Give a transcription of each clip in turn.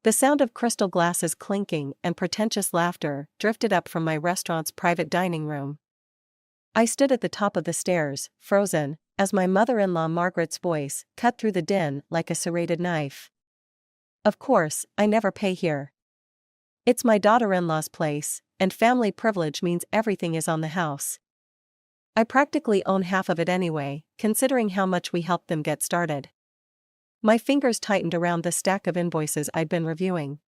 The sound of crystal glasses clinking and pretentious laughter drifted up from my restaurant's private dining room. I stood at the top of the stairs, frozen, as my mother-in-law Margaret's voice cut through the din like a serrated knife. Of course, I never pay here. It's my daughter-in-law's place, and family privilege means everything is on the house. I practically own half of it anyway, considering how much we helped them get started. My fingers tightened around the stack of invoices I'd been reviewing.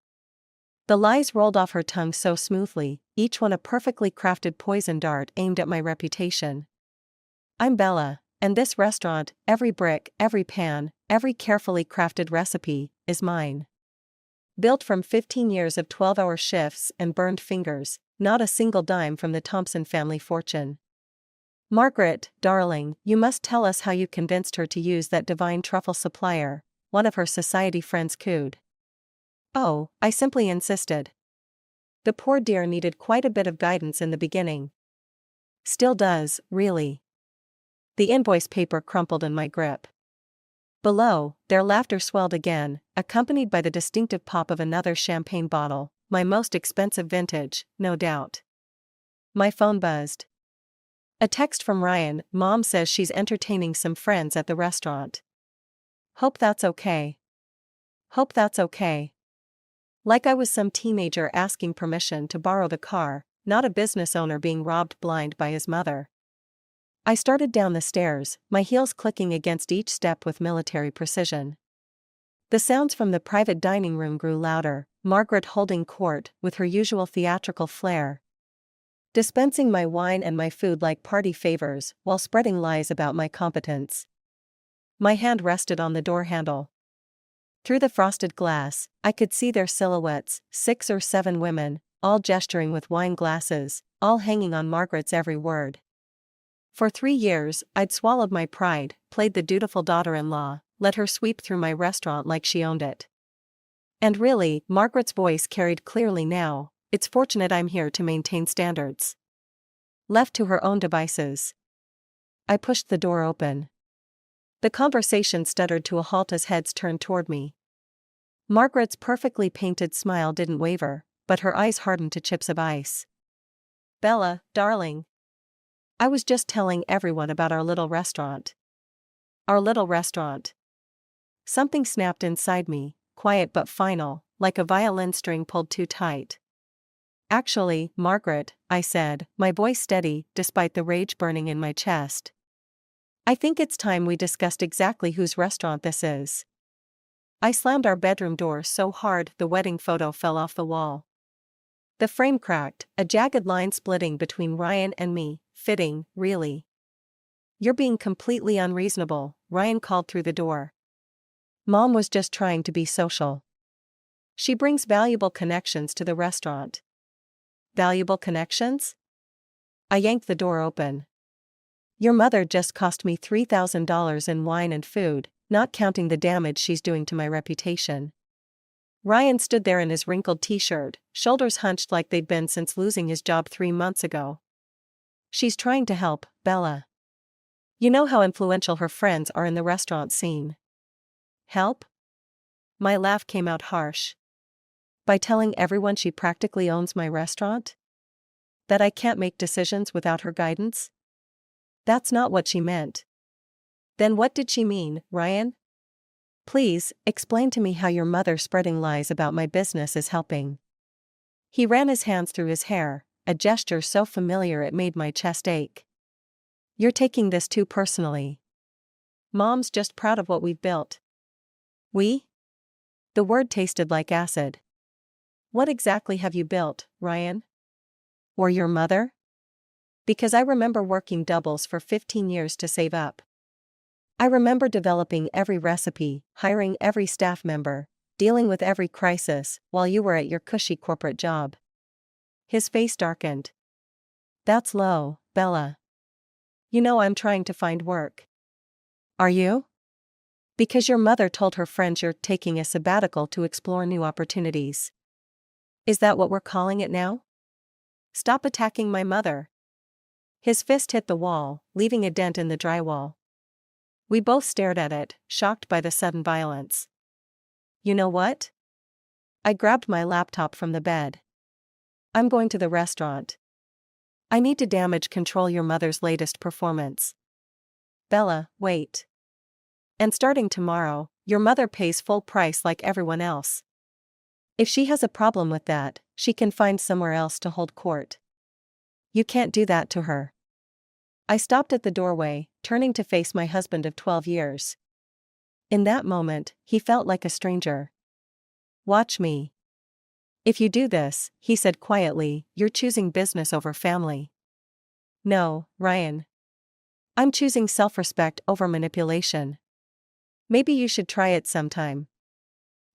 The lies rolled off her tongue so smoothly, each one a perfectly crafted poison dart aimed at my reputation. I'm Bella, and this restaurant, every brick, every pan, every carefully crafted recipe, is mine. Built from 15 years of 12-hour shifts and burned fingers, not a single dime from the Thompson family fortune. Margaret, darling, you must tell us how you convinced her to use that divine truffle supplier, one of her society friends cooed. Oh, I simply insisted. The poor dear needed quite a bit of guidance in the beginning. Still does, really. The invoice paper crumpled in my grip. Below, their laughter swelled again, accompanied by the distinctive pop of another champagne bottle, my most expensive vintage, no doubt. My phone buzzed. A text from Ryan. Mom says she's entertaining some friends at the restaurant. Hope that's okay. Hope that's okay. Like I was some teenager asking permission to borrow the car, not a business owner being robbed blind by his mother. I started down the stairs, my heels clicking against each step with military precision. The sounds from the private dining room grew louder, Margaret holding court with her usual theatrical flair, dispensing my wine and my food like party favors while spreading lies about my competence. My hand rested on the door handle. Through the frosted glass, I could see their silhouettes, 6 or 7 women, all gesturing with wine glasses, all hanging on Margaret's every word. For 3 years, I'd swallowed my pride, played the dutiful daughter-in-law, let her sweep through my restaurant like she owned it. And really, Margaret's voice carried clearly now, it's fortunate I'm here to maintain standards. Left to her own devices. I pushed the door open. The conversation stuttered to a halt as heads turned toward me. Margaret's perfectly painted smile didn't waver, but her eyes hardened to chips of ice. Bella, darling. I was just telling everyone about our little restaurant. Our little restaurant. Something snapped inside me, quiet but final, like a violin string pulled too tight. Actually, Margaret, I said, my voice steady despite the rage burning in my chest. I think it's time we discussed exactly whose restaurant this is. I slammed our bedroom door so hard the wedding photo fell off the wall. The frame cracked, a jagged line splitting between Ryan and me, fitting, really. You're being completely unreasonable, Ryan called through the door. Mom was just trying to be social. She brings valuable connections to the restaurant. Valuable connections? I yanked the door open. Your mother just cost me $3,000 in wine and food, not counting the damage she's doing to my reputation. Ryan stood there in his wrinkled t-shirt, shoulders hunched like they'd been since losing his job 3 months ago. She's trying to help, Bella. You know how influential her friends are in the restaurant scene. Help? My laugh came out harsh. By telling everyone she practically owns my restaurant? That I can't make decisions without her guidance? That's not what she meant. Then what did she mean, Ryan? Please, explain to me how your mother spreading lies about my business is helping. He ran his hands through his hair, a gesture so familiar it made my chest ache. You're taking this too personally. Mom's just proud of what we've built. We? The word tasted like acid. What exactly have you built, Ryan? Or your mother? Because I remember working doubles for 15 years to save up. I remember developing every recipe, hiring every staff member, dealing with every crisis, while you were at your cushy corporate job. His face darkened. That's low, Bella. You know I'm trying to find work. Are you? Because your mother told her friends you're taking a sabbatical to explore new opportunities. Is that what we're calling it now? Stop attacking my mother. His fist hit the wall, leaving a dent in the drywall. We both stared at it, shocked by the sudden violence. You know what? I grabbed my laptop from the bed. I'm going to the restaurant. I need to damage control your mother's latest performance. Bella, wait. And starting tomorrow, your mother pays full price like everyone else. If she has a problem with that, she can find somewhere else to hold court. You can't do that to her. I stopped at the doorway, turning to face my husband of 12 years. In that moment, he felt like a stranger. Watch me. If you do this, he said quietly, you're choosing business over family. No, Ryan. I'm choosing self-respect over manipulation. Maybe you should try it sometime.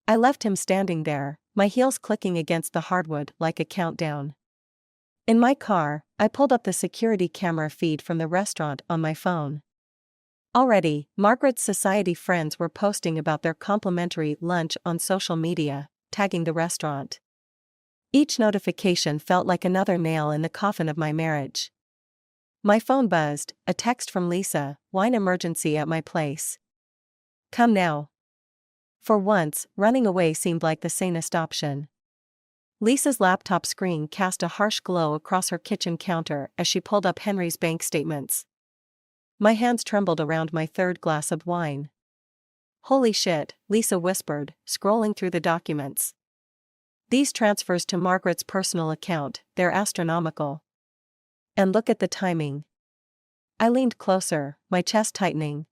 I left him standing there, my heels clicking against the hardwood like a countdown. In my car, I pulled up the security camera feed from the restaurant on my phone. Already, Margaret's society friends were posting about their complimentary lunch on social media, tagging the restaurant. Each notification felt like another nail in the coffin of my marriage. My phone buzzed, a text from Lisa, wine emergency at my place. Come now. For once, running away seemed like the sanest option. Lisa's laptop screen cast a harsh glow across her kitchen counter as she pulled up Henry's bank statements. My hands trembled around my third glass of wine. Holy shit, Lisa whispered, scrolling through the documents. These transfers to Margaret's personal account, they're astronomical. And look at the timing. I leaned closer, my chest tightening.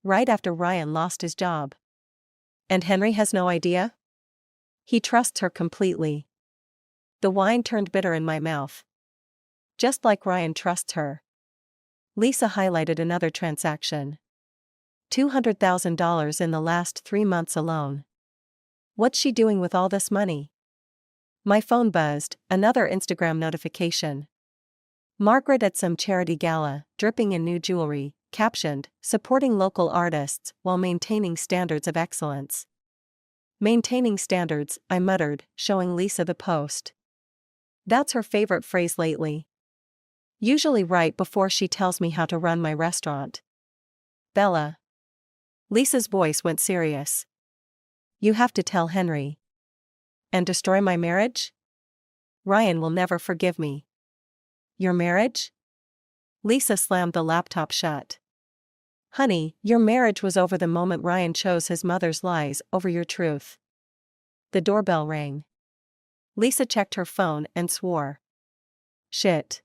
Right after Ryan lost his job. And Henry has no idea? He trusts her completely. The wine turned bitter in my mouth. Just like Ryan trusts her. Lisa highlighted another transaction. $200,000 in the last 3 months alone. What's she doing with all this money? My phone buzzed, another Instagram notification. Margaret at some charity gala, dripping in new jewelry, captioned, supporting local artists while maintaining standards of excellence. Maintaining standards, I muttered, showing Lisa the post. That's her favorite phrase lately. Usually right before she tells me how to run my restaurant. Bella. Lisa's voice went serious. You have to tell Henry. And destroy my marriage? Ryan will never forgive me. Your marriage? Lisa slammed the laptop shut. Honey, your marriage was over the moment Ryan chose his mother's lies over your truth. The doorbell rang. Lisa checked her phone and swore. Shit.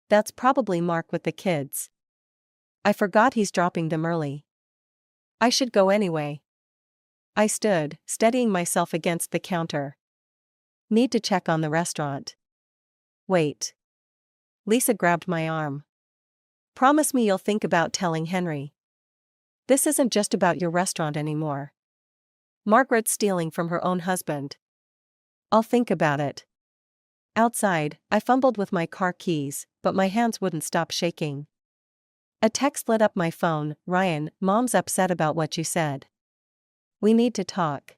That's probably Mark with the kids. I forgot he's dropping them early. I should go anyway. I stood, steadying myself against the counter. Need to check on the restaurant. Wait. Lisa grabbed my arm. Promise me you'll think about telling Henry. This isn't just about your restaurant anymore. Margaret's stealing from her own husband. I'll think about it. Outside, I fumbled with my car keys, but my hands wouldn't stop shaking. A text lit up my phone. Ryan, Mom's upset about what you said. We need to talk.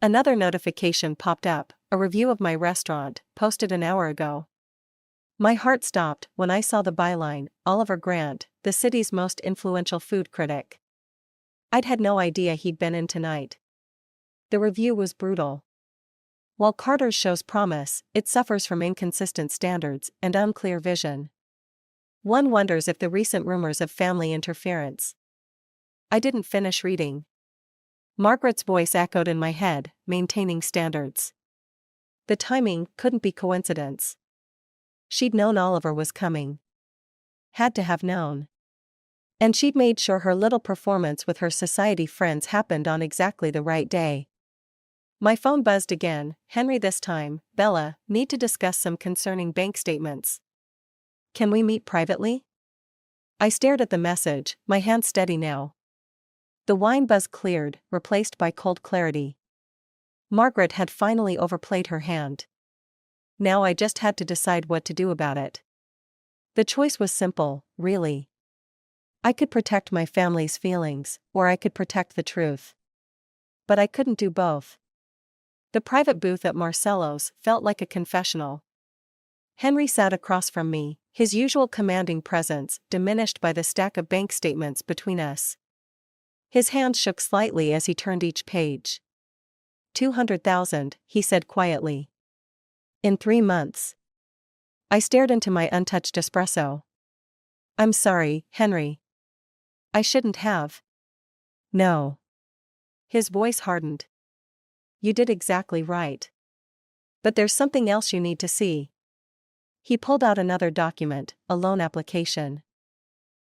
Another notification popped up, a review of my restaurant, posted an hour ago. My heart stopped when I saw the byline, Oliver Grant, the city's most influential food critic. I'd had no idea he'd been in tonight. The review was brutal. While Carter's shows promise, it suffers from inconsistent standards and unclear vision. One wonders if the recent rumors of family interference. I didn't finish reading. Margaret's voice echoed in my head, maintaining standards. The timing couldn't be coincidence. She'd known Oliver was coming. Had to have known. And she'd made sure her little performance with her society friends happened on exactly the right day. My phone buzzed again, Henry this time. Bella, need to discuss some concerning bank statements. Can we meet privately? I stared at the message, my hands steady now. The wine buzz cleared, replaced by cold clarity. Margaret had finally overplayed her hand. Now I just had to decide what to do about it. The choice was simple, really. I could protect my family's feelings, or I could protect the truth. But I couldn't do both. The private booth at Marcello's felt like a confessional. Henry sat across from me, his usual commanding presence diminished by the stack of bank statements between us. His hand shook slightly as he turned each page. 200,000, he said quietly. In 3 months. I stared into my untouched espresso. I'm sorry, Henry. I shouldn't have. No. His voice hardened. You did exactly right. But there's something else you need to see. He pulled out another document, a loan application.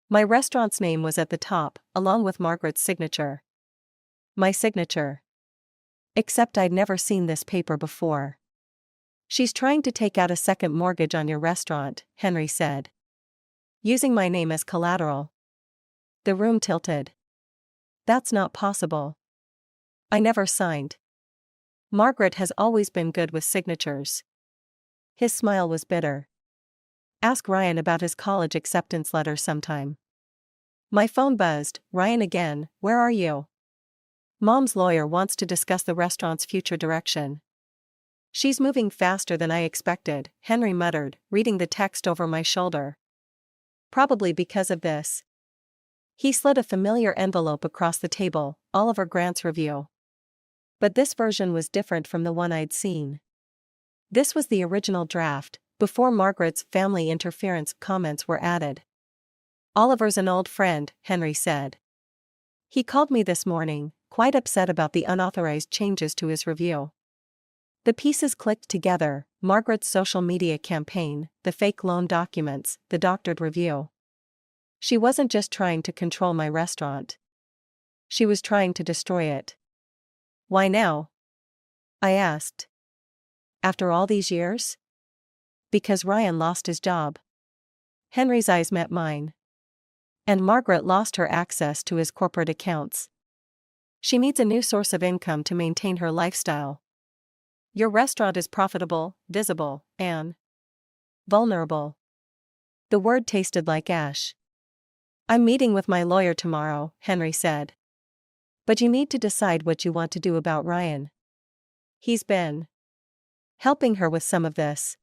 My restaurant's name was at the top, along with Margaret's signature. My signature. Except I'd never seen this paper before. She's trying to take out a second mortgage on your restaurant, Henry said. Using my name as collateral. The room tilted. That's not possible. I never signed. Margaret has always been good with signatures. His smile was bitter. Ask Ryan about his college acceptance letter sometime. My phone buzzed. Ryan again, where are you? Mom's lawyer wants to discuss the restaurant's future direction. She's moving faster than I expected, Henry muttered, reading the text over my shoulder. Probably because of this. He slid a familiar envelope across the table, Oliver Grant's review. But this version was different from the one I'd seen. This was the original draft, before Margaret's family interference comments were added. Oliver's an old friend, Henry said. He called me this morning, quite upset about the unauthorized changes to his review. The pieces clicked together: Margaret's social media campaign, the fake loan documents, the doctored review. She wasn't just trying to control my restaurant. She was trying to destroy it. Why now? I asked. After all these years? Because Ryan lost his job. Henry's eyes met mine. And Margaret lost her access to his corporate accounts. She needs a new source of income to maintain her lifestyle. Your restaurant is profitable, visible, and vulnerable. The word tasted like ash. I'm meeting with my lawyer tomorrow, Henry said. But you need to decide what you want to do about Ryan. He's been helping her with some of this.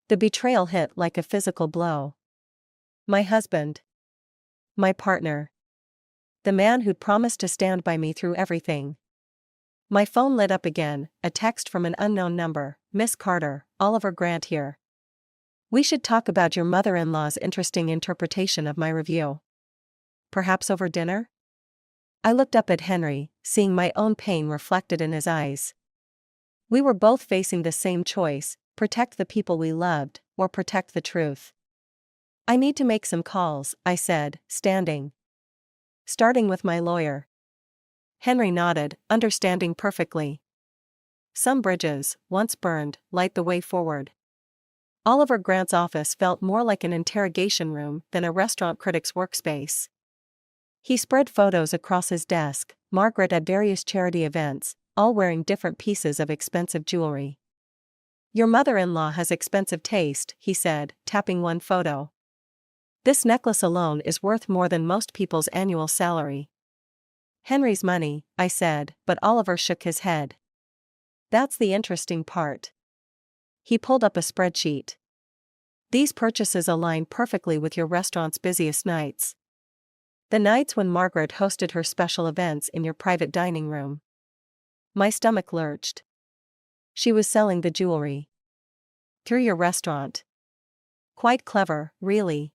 The betrayal hit like a physical blow. My husband. My partner. The man who'd promised to stand by me through everything. My phone lit up again, a text from an unknown number. Miss Carter, Oliver Grant here. We should talk about your mother-in-law's interesting interpretation of my review. Perhaps over dinner? I looked up at Henry, seeing my own pain reflected in his eyes. We were both facing the same choice: protect the people we loved, or protect the truth. I need to make some calls, I said, standing. Starting with my lawyer. Henry nodded, understanding perfectly. Some bridges, once burned, light the way forward. Oliver Grant's office felt more like an interrogation room than a restaurant critic's workspace. He spread photos across his desk, Margaret at various charity events, all wearing different pieces of expensive jewelry. Your mother-in-law has expensive taste, he said, tapping one photo. This necklace alone is worth more than most people's annual salary. Henry's money, I said, but Oliver shook his head. That's the interesting part. He pulled up a spreadsheet. These purchases align perfectly with your restaurant's busiest nights. The nights when Margaret hosted her special events in your private dining room. My stomach lurched. She was selling the jewelry. Through your restaurant. Quite clever, really.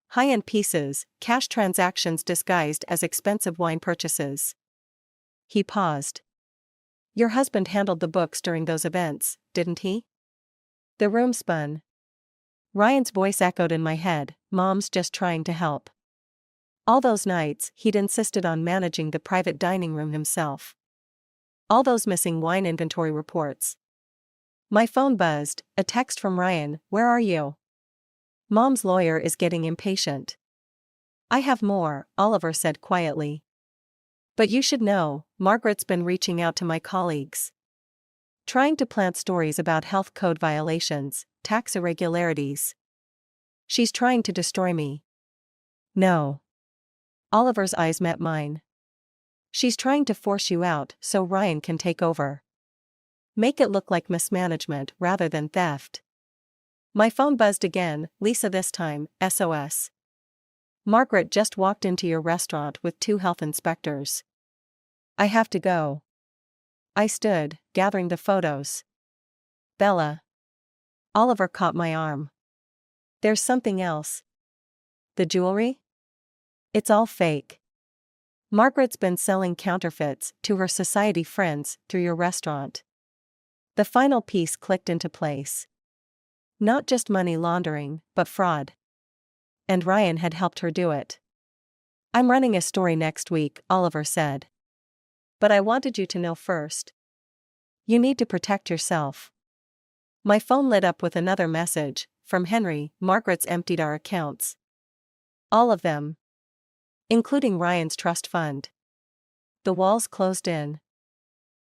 High-end pieces, cash transactions disguised as expensive wine purchases. He paused. Your husband handled the books during those events, didn't he? The room spun. Ryan's voice echoed in my head, Mom's just trying to help. All those nights, he'd insisted on managing the private dining room himself. All those missing wine inventory reports. My phone buzzed, a text from Ryan, where are you? Mom's lawyer is getting impatient. I have more, Oliver said quietly. But you should know, Margaret's been reaching out to my colleagues. Trying to plant stories about health code violations, tax irregularities. She's trying to destroy me. No. Oliver's eyes met mine. She's trying to force you out so Ryan can take over. Make it look like mismanagement rather than theft. My phone buzzed again, Lisa this time, SOS. Margaret just walked into your restaurant with 2 health inspectors. I have to go. I stood, gathering the photos. Bella. Oliver caught my arm. There's something else. The jewelry? It's all fake. Margaret's been selling counterfeits to her society friends through your restaurant. The final piece clicked into place. Not just money laundering, but fraud. And Ryan had helped her do it. I'm running a story next week, Oliver said. But I wanted you to know first. You need to protect yourself. My phone lit up with another message, from Henry. Margaret's emptied our accounts. All of them. Including Ryan's trust fund. The walls closed in.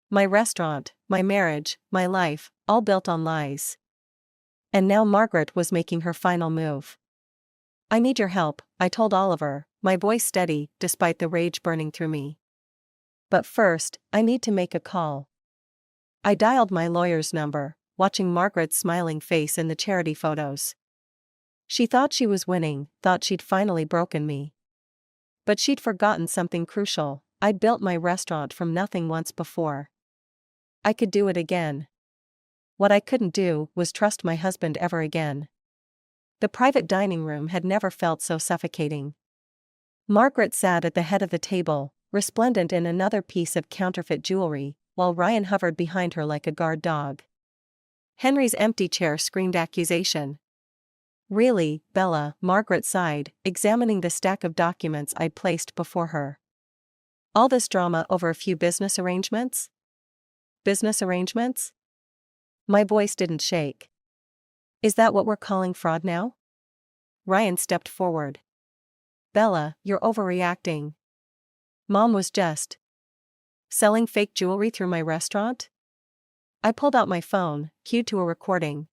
My restaurant, my marriage, my life, all built on lies. And now Margaret was making her final move. I need your help, I told Oliver, my voice steady despite the rage burning through me. But first, I need to make a call. I dialed my lawyer's number, watching Margaret's smiling face in the charity photos. She thought she was winning, thought she'd finally broken me. But she'd forgotten something crucial. I'd built my restaurant from nothing once before. I could do it again. What I couldn't do was trust my husband ever again. The private dining room had never felt so suffocating. Margaret sat at the head of the table, resplendent in another piece of counterfeit jewelry, while Ryan hovered behind her like a guard dog. Henry's empty chair screamed accusation. Really, Bella, Margaret sighed, examining the stack of documents I'd placed before her. All this drama over a few business arrangements? Business arrangements? My voice didn't shake. Is that what we're calling fraud now? Ryan stepped forward. Bella, you're overreacting. Mom was just selling fake jewelry through my restaurant? I pulled out my phone, cued to a recording.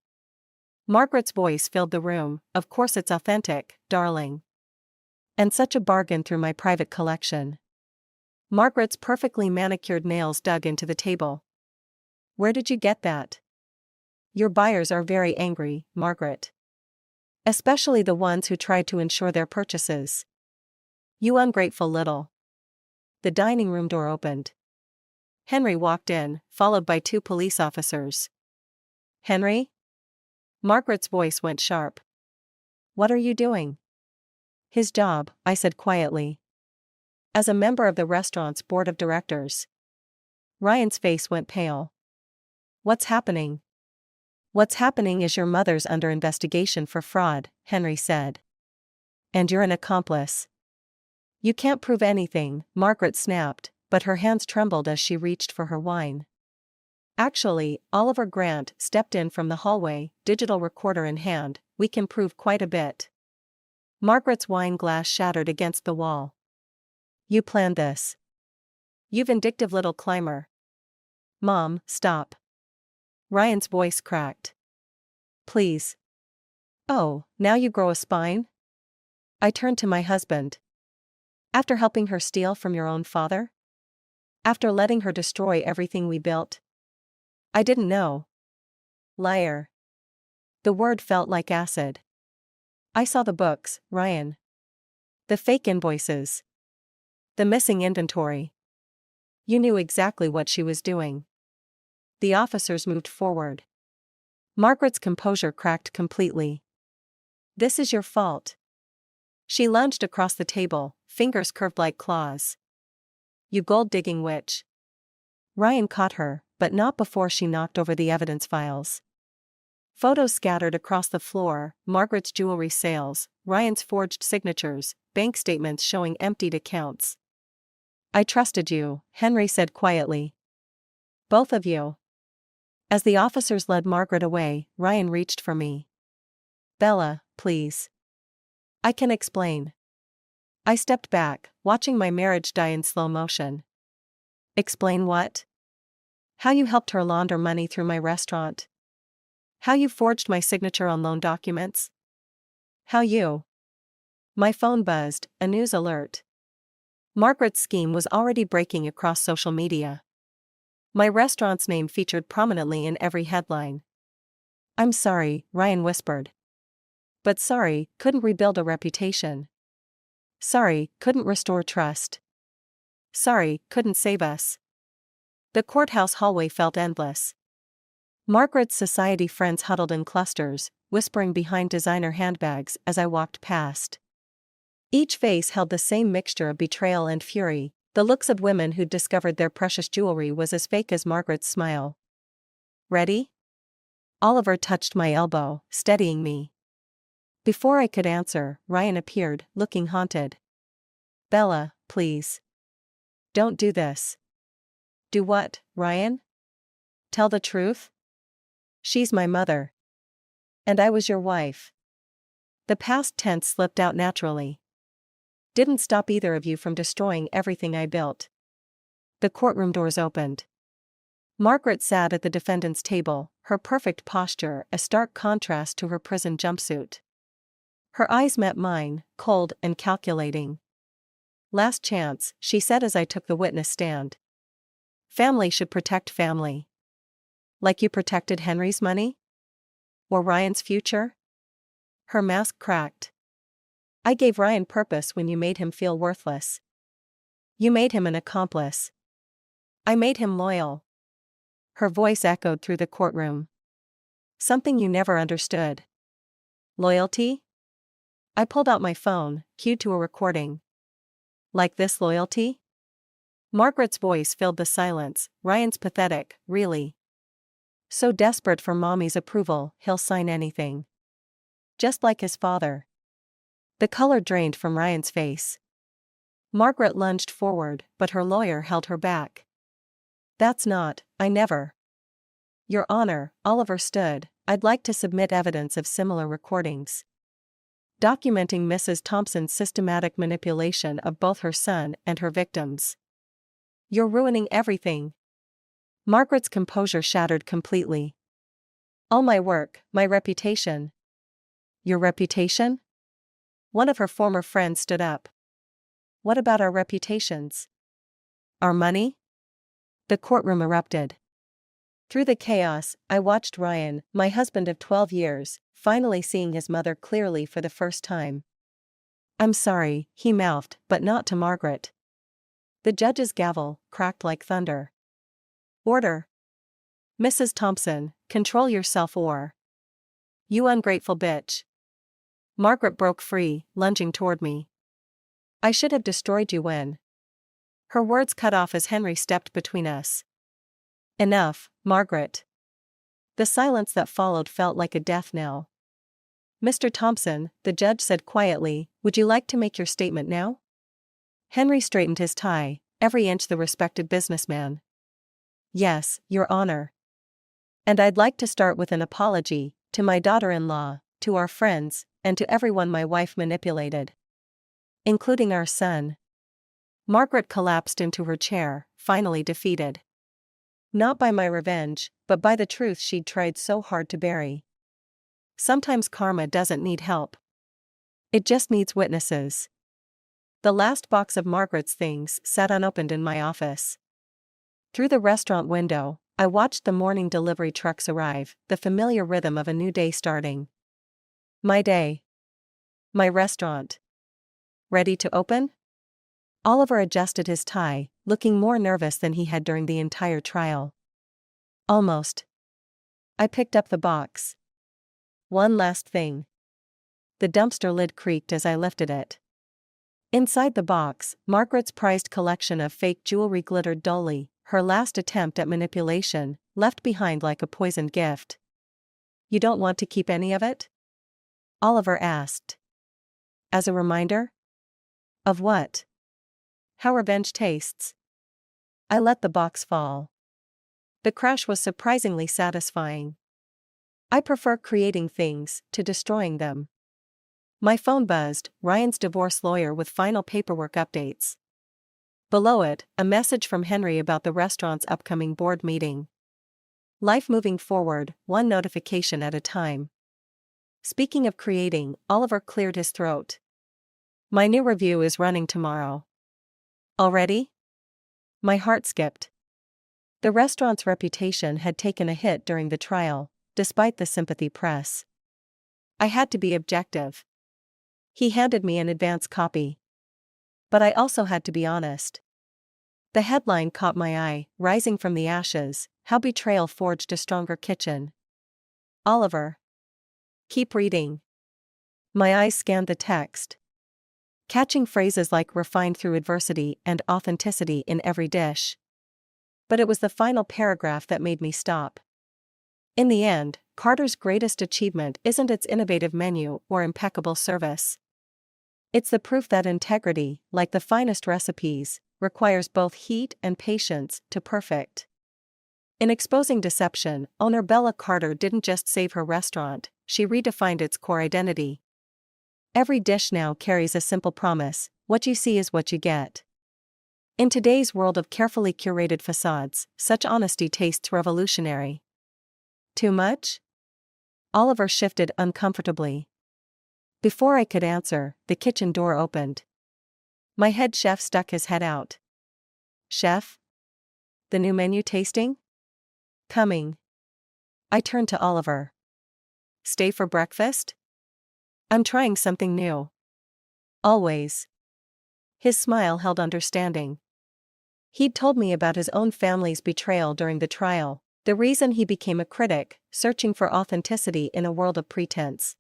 Margaret's voice filled the room. Of course it's authentic, darling. And such a bargain through my private collection. Margaret's perfectly manicured nails dug into the table. Where did you get that? Your buyers are very angry, Margaret. Especially the ones who tried to insure their purchases. You ungrateful little. The dining room door opened. Henry walked in, followed by 2 police officers. Henry? Margaret's voice went sharp. What are you doing? His job, I said quietly. As a member of the restaurant's board of directors. Ryan's face went pale. What's happening? What's happening is your mother's under investigation for fraud, Henry said. And you're an accomplice. You can't prove anything, Margaret snapped, but her hands trembled as she reached for her wine. Actually, Oliver Grant stepped in from the hallway, digital recorder in hand. We can prove quite a bit. Margaret's wine glass shattered against the wall. You planned this. You vindictive little climber. Mom, stop. Ryan's voice cracked. Please. Oh, now you grow a spine? I turned to my husband. After helping her steal from your own father? After letting her destroy everything we built? I didn't know. Liar. The word felt like acid. I saw the books, Ryan. The fake invoices. The missing inventory. You knew exactly what she was doing. The officers moved forward. Margaret's composure cracked completely. This is your fault. She lunged across the table, fingers curved like claws. You gold-digging witch. Ryan caught her, but not before she knocked over the evidence files. Photos scattered across the floor, Margaret's jewelry sales, Ryan's forged signatures, bank statements showing emptied accounts. I trusted you, Henry said quietly. Both of you. As the officers led Margaret away, Ryan reached for me. Bella, please. I can explain. I stepped back, watching my marriage die in slow motion. Explain what? How you helped her launder money through my restaurant. How you forged my signature on loan documents. How you. My phone buzzed, a news alert. Margaret's scheme was already breaking across social media. My restaurant's name featured prominently in every headline. I'm sorry, Ryan whispered. But sorry, couldn't rebuild a reputation. Sorry, couldn't restore trust. Sorry, couldn't save us. The courthouse hallway felt endless. Margaret's society friends huddled in clusters, whispering behind designer handbags as I walked past. Each face held the same mixture of betrayal and fury. The looks of women who'd discovered their precious jewelry was as fake as Margaret's smile. Ready? Oliver touched my elbow, steadying me. Before I could answer, Ryan appeared, looking haunted. Bella, please. Don't do this. Do what, Ryan? Tell the truth? She's my mother. And I was your wife. The past tense slipped out naturally. Didn't stop either of you from destroying everything I built. The courtroom doors opened. Margaret sat at the defendant's table, her perfect posture a stark contrast to her prison jumpsuit. Her eyes met mine, cold and calculating. Last chance, she said as I took the witness stand. Family should protect family. Like you protected Henry's money? Or Ryan's future? Her mask cracked. I gave Ryan purpose when you made him feel worthless. You made him an accomplice. I made him loyal. Her voice echoed through the courtroom. Something you never understood. Loyalty? I pulled out my phone, cued to a recording. Like this loyalty? Margaret's voice filled the silence. Ryan's pathetic, really. So desperate for mommy's approval, he'll sign anything. Just like his father. The color drained from Ryan's face. Margaret lunged forward, but her lawyer held her back. That's not, I never. Your Honor, Oliver stood, I'd like to submit evidence of similar recordings. Documenting Mrs. Thompson's systematic manipulation of both her son and her victims. You're ruining everything. Margaret's composure shattered completely. All my work, my reputation. Your reputation? One of her former friends stood up. What about our reputations? Our money? The courtroom erupted. Through the chaos, I watched Ryan, my husband of 12 years, finally seeing his mother clearly for the first time. I'm sorry, he mouthed, but not to Margaret. The judge's gavel cracked like thunder. Order. Mrs. Thompson, control yourself or. You ungrateful bitch. Margaret broke free, lunging toward me. I should have destroyed you when. Her words cut off as Henry stepped between us. Enough, Margaret. The silence that followed felt like a death knell. Mr. Thompson, the judge said quietly, would you like to make your statement now? Henry straightened his tie, every inch the respected businessman. Yes, Your Honor. And I'd like to start with an apology, to my daughter-in-law, to our friends, and to everyone my wife manipulated. Including our son. Margaret collapsed into her chair, finally defeated. Not by my revenge, but by the truth she'd tried so hard to bury. Sometimes karma doesn't need help. It just needs witnesses. The last box of Margaret's things sat unopened in my office. Through the restaurant window, I watched the morning delivery trucks arrive, the familiar rhythm of a new day starting. My day. My restaurant. Ready to open? Oliver adjusted his tie, looking more nervous than he had during the entire trial. Almost. I picked up the box. One last thing. The dumpster lid creaked as I lifted it. Inside the box, Margaret's prized collection of fake jewelry glittered dully, her last attempt at manipulation, left behind like a poisoned gift. You don't want to keep any of it? Oliver asked. As a reminder? Of what? How revenge tastes. I let the box fall. The crash was surprisingly satisfying. I prefer creating things to destroying them. My phone buzzed, Ryan's divorce lawyer with final paperwork updates. Below it, a message from Henry about the restaurant's upcoming board meeting. Life moving forward, one notification at a time. Speaking of creating, Oliver cleared his throat. My new review is running tomorrow. Already? My heart skipped. The restaurant's reputation had taken a hit during the trial, despite the sympathy press. I had to be objective. He handed me an advance copy. But I also had to be honest. The headline caught my eye, rising from the ashes, "How Betrayal Forged a Stronger Kitchen." Oliver. Keep reading. My eyes scanned the text, catching phrases like "refined through adversity" and "authenticity in every dish." But it was the final paragraph that made me stop. In the end, Carter's greatest achievement isn't its innovative menu or impeccable service. It's the proof that integrity, like the finest recipes, requires both heat and patience to perfect. In exposing deception, owner Bella Carter didn't just save her restaurant, she redefined its core identity. Every dish now carries a simple promise: what you see is what you get. In today's world of carefully curated facades, such honesty tastes revolutionary. Too much? Oliver shifted uncomfortably. Before I could answer, the kitchen door opened. My head chef stuck his head out. "Chef? The new menu tasting?" "Coming." I turned to Oliver. "Stay for breakfast?" "I'm trying something new." "Always." His smile held understanding. He'd told me about his own family's betrayal during the trial, the reason he became a critic, searching for authenticity in a world of pretense.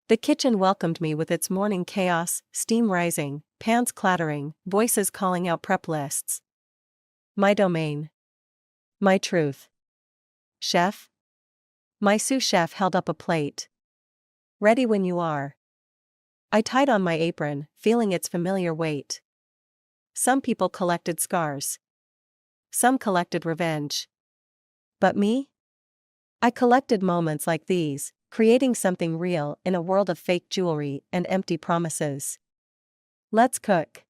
The kitchen welcomed me with its morning chaos, steam rising, pans clattering, voices calling out prep lists. My domain. My truth. "Chef?" My sous chef held up a plate. "Ready when you are." I tied on my apron, feeling its familiar weight. Some people collected scars. Some collected revenge. But me? I collected moments like these, creating something real in a world of fake jewelry and empty promises. Let's cook.